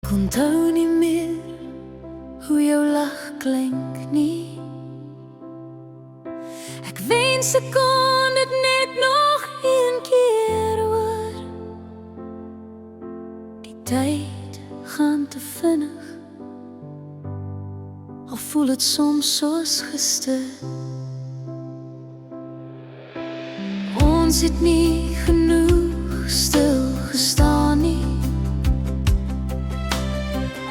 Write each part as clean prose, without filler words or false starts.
Ek onthou nie meer hoe jou lach klink nie. Ek wens ek kon dit net nog een keer hoor. Die tyd gaan te vinnig, al voel het soms soos gister. Ons het nie genoeg stil gestaan nie.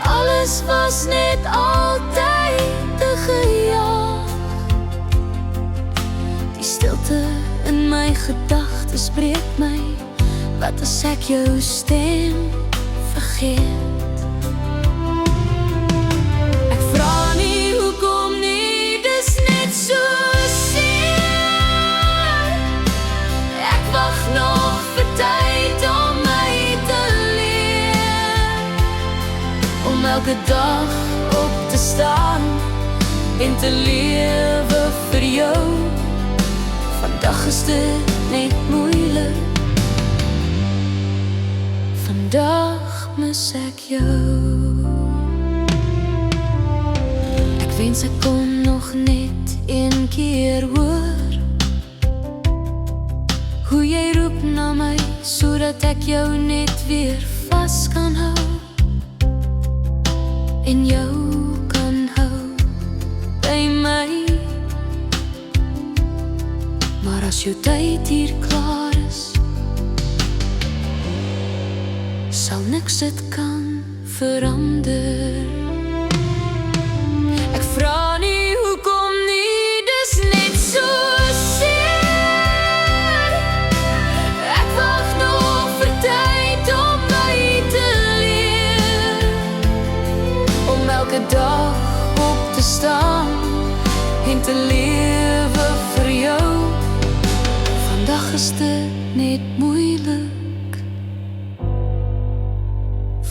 Alles was net altyd te gejaag. Die stilte in my gedagtes breek my. Wat as ek jou stem vergeet? Ek vra nie hoekom nie, dis net so seer. Ek wag nog vir tyd om my te leer, om elke dag op te staan en te lewe vir jou. Vandag is dit net moeilik, vandag mis ek jou. Ek wens ek kon nog net een keer hoor hoe jy roep na my, sodat ek jou net weer vas kan hou en jou kan hou by my. Maar as jou tyd hier klaar is, sal niks dit kan verander. Ek vra nie hoekom nie, dis net so seer. Ek wag nog vir tyd om my te leer, om elke dag op te staan en te lewe vir jou. Vandag is dit net moeilik,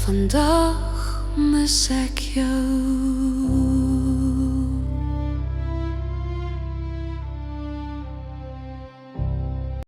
vandag mis ek jou.